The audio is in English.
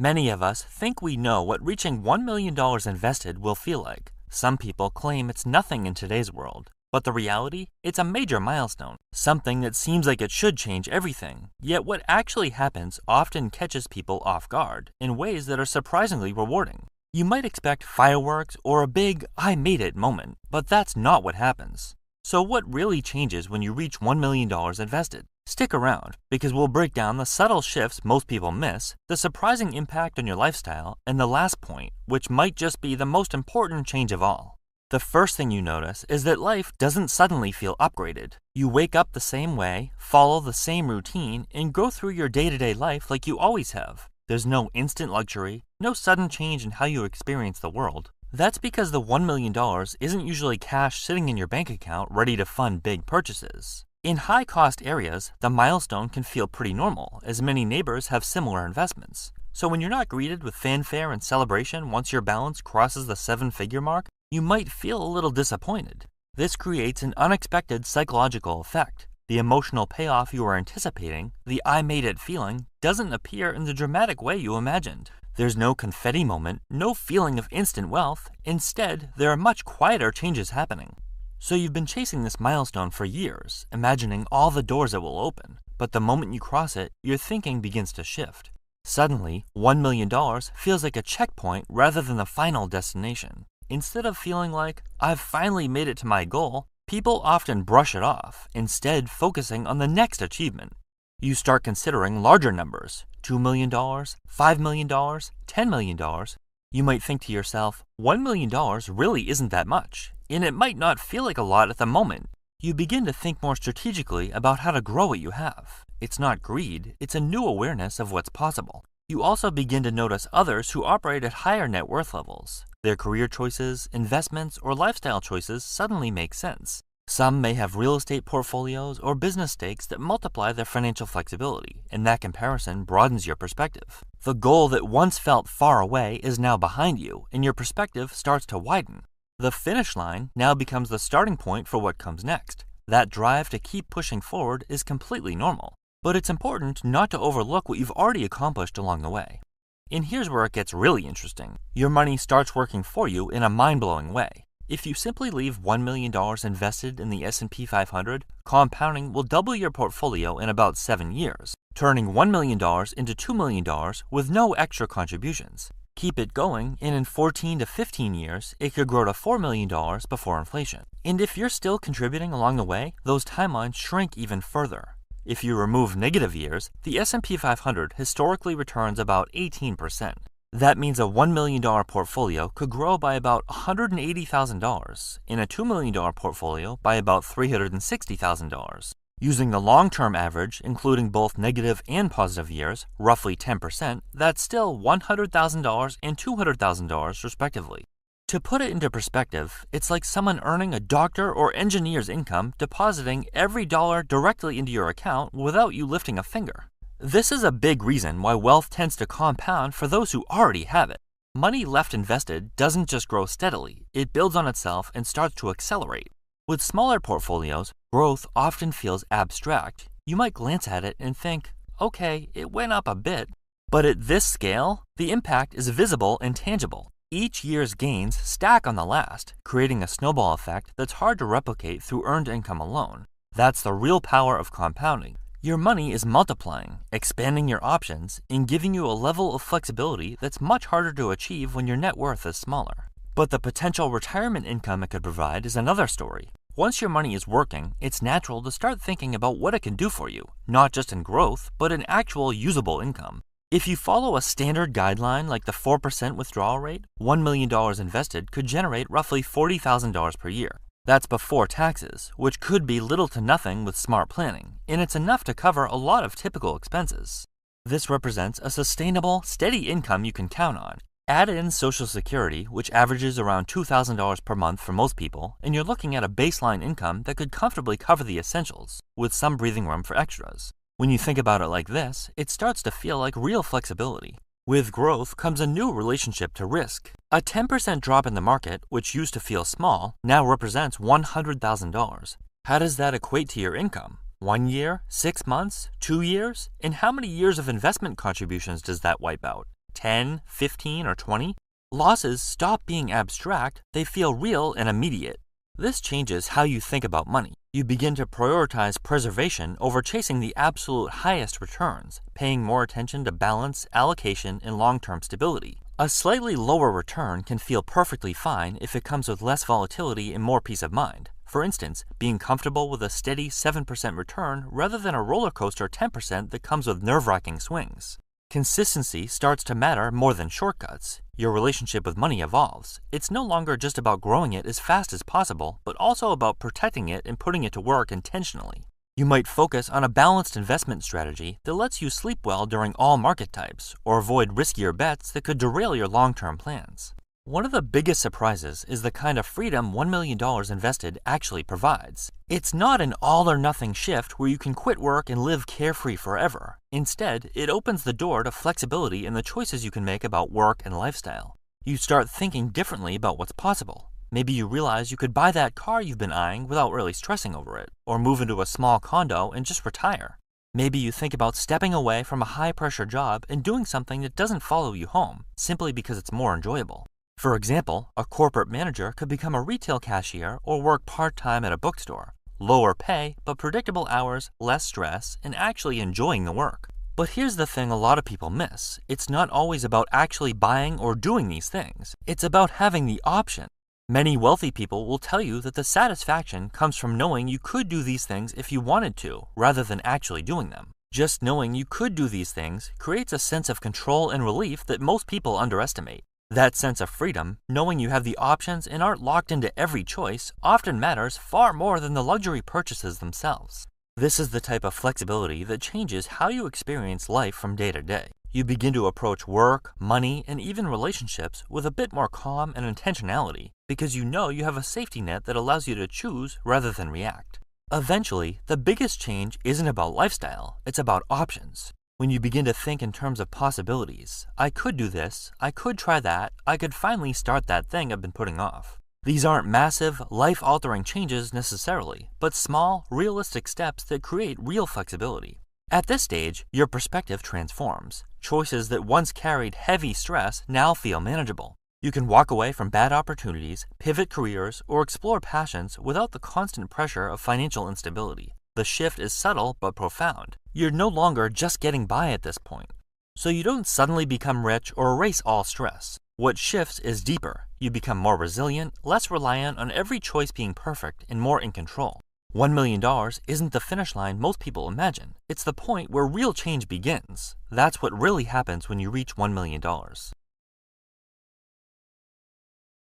Many of us think we know what reaching $1 million invested will feel like. Some people claim it's nothing in today's world. But the reality? It's a major milestone, something that seems like it should change everything. Yet what actually happens often catches people off guard in ways that are surprisingly rewarding. You might expect fireworks or a big "I made it" moment, but that's not what happens. So what really changes when you reach $1 million invested? Stick around, because we'll break down the subtle shifts most people miss, the surprising impact on your lifestyle, and the last point, which might just be the most important change of all. The first thing you notice is that life doesn't suddenly feel upgraded. You wake up the same way, follow the same routine, and go through your day-to-day life like you always have. There's no instant luxury, no sudden change in how you experience the world. That's because the $1 million isn't usually cash sitting in your bank account ready to fund big purchases. In high-cost areas, the milestone can feel pretty normal, as many neighbors have similar investments. So when you're not greeted with fanfare and celebration once your balance crosses the seven-figure mark, you might feel a little disappointed. This creates an unexpected psychological effect. The emotional payoff you were anticipating, the "I made it" feeling, doesn't appear in the dramatic way you imagined. There's no confetti moment, no feeling of instant wealth. Instead, there are much quieter changes happening. So you've been chasing this milestone for years, imagining all the doors it will open. But the moment you cross it, your thinking begins to shift. Suddenly, $1 million feels like a checkpoint rather than the final destination. Instead of feeling like, "I've finally made it to my goal," people often brush it off, instead focusing on the next achievement. You start considering larger numbers, $2 million, $5 million, $10 million. You might think to yourself, $1 million really isn't that much, and it might not feel like a lot at the moment. You begin to think more strategically about how to grow what you have. It's not greed, it's a new awareness of what's possible. You also begin to notice others who operate at higher net worth levels. Their career choices, investments, or lifestyle choices suddenly make sense. Some may have real estate portfolios or business stakes that multiply their financial flexibility, and that comparison broadens your perspective. The goal that once felt far away is now behind you, and your perspective starts to widen. The finish line now becomes the starting point for what comes next. That drive to keep pushing forward is completely normal. But it's important not to overlook what you've already accomplished along the way. And here's where it gets really interesting. Your money starts working for you in a mind-blowing way. If you simply leave $1 million invested in the S&P 500, compounding will double your portfolio in about 7 years, turning $1 million into $2 million with no extra contributions. Keep it going, and in 14 to 15 years, it could grow to $4 million before inflation. And if you're still contributing along the way, those timelines shrink even further. If you remove negative years, the S&P 500 historically returns about 18%. That means a $1 million portfolio could grow by about $180,000, and a $2 million portfolio by about $360,000. Using the long-term average, including both negative and positive years, roughly 10%, that's still $100,000 and $200,000 respectively. To put it into perspective, it's like someone earning a doctor or engineer's income depositing every dollar directly into your account without you lifting a finger. This is a big reason why wealth tends to compound for those who already have it. Money left invested doesn't just grow steadily, it builds on itself and starts to accelerate. With smaller portfolios, growth often feels abstract. You might glance at it and think, okay, it went up a bit. But at this scale, the impact is visible and tangible. Each year's gains stack on the last, creating a snowball effect that's hard to replicate through earned income alone. That's the real power of compounding. Your money is multiplying, expanding your options, and giving you a level of flexibility that's much harder to achieve when your net worth is smaller. But the potential retirement income it could provide is another story. Once your money is working, it's natural to start thinking about what it can do for you, not just in growth, but in actual usable income. If you follow a standard guideline like the 4% withdrawal rate, $1 million invested could generate roughly $40,000 per year. That's before taxes, which could be little to nothing with smart planning, and it's enough to cover a lot of typical expenses. This represents a sustainable, steady income you can count on. Add in Social Security, which averages around $2,000 per month for most people, and you're looking at a baseline income that could comfortably cover the essentials, with some breathing room for extras. When you think about it like this, it starts to feel like real flexibility. With growth comes a new relationship to risk. A 10% drop in the market, which used to feel small, now represents $100,000. How does that equate to your income? 1 year? 6 months? 2 years? And how many years of investment contributions does that wipe out? 10, 15, or 20, losses stop being abstract, they feel real and immediate. This changes how you think about money. You begin to prioritize preservation over chasing the absolute highest returns, paying more attention to balance, allocation, and long-term stability. A slightly lower return can feel perfectly fine if it comes with less volatility and more peace of mind. For instance, being comfortable with a steady 7% return rather than a roller coaster 10% that comes with nerve-wracking swings. Consistency starts to matter more than shortcuts. Your relationship with money evolves. It's no longer just about growing it as fast as possible, but also about protecting it and putting it to work intentionally. You might focus on a balanced investment strategy that lets you sleep well during all market types, or avoid riskier bets that could derail your long-term plans. One of the biggest surprises is the kind of freedom $1 million invested actually provides. It's not an all-or-nothing shift where you can quit work and live carefree forever. Instead, it opens the door to flexibility in the choices you can make about work and lifestyle. You start thinking differently about what's possible. Maybe you realize you could buy that car you've been eyeing without really stressing over it, or move into a small condo and just retire. Maybe you think about stepping away from a high-pressure job and doing something that doesn't follow you home, simply because it's more enjoyable. For example, a corporate manager could become a retail cashier or work part-time at a bookstore. Lower pay, but predictable hours, less stress, and actually enjoying the work. But here's the thing a lot of people miss. It's not always about actually buying or doing these things. It's about having the option. Many wealthy people will tell you that the satisfaction comes from knowing you could do these things if you wanted to, rather than actually doing them. Just knowing you could do these things creates a sense of control and relief that most people underestimate. That sense of freedom, knowing you have the options and aren't locked into every choice, often matters far more than the luxury purchases themselves. This is the type of flexibility that changes how you experience life from day to day. You begin to approach work, money, and even relationships with a bit more calm and intentionality because you know you have a safety net that allows you to choose rather than react. Eventually, the biggest change isn't about lifestyle, it's about options. When you begin to think in terms of possibilities, I could do this, I could try that, I could finally start that thing I've been putting off. These aren't massive, life-altering changes necessarily, but small, realistic steps that create real flexibility. At this stage, your perspective transforms. Choices that once carried heavy stress now feel manageable. You can walk away from bad opportunities, pivot careers, or explore passions without the constant pressure of financial instability. The shift is subtle but profound. You're no longer just getting by at this point. So you don't suddenly become rich or erase all stress. What shifts is deeper. You become more resilient, less reliant on every choice being perfect, and more in control. $1 million isn't the finish line most people imagine. It's the point where real change begins. That's what really happens when you reach $1 million.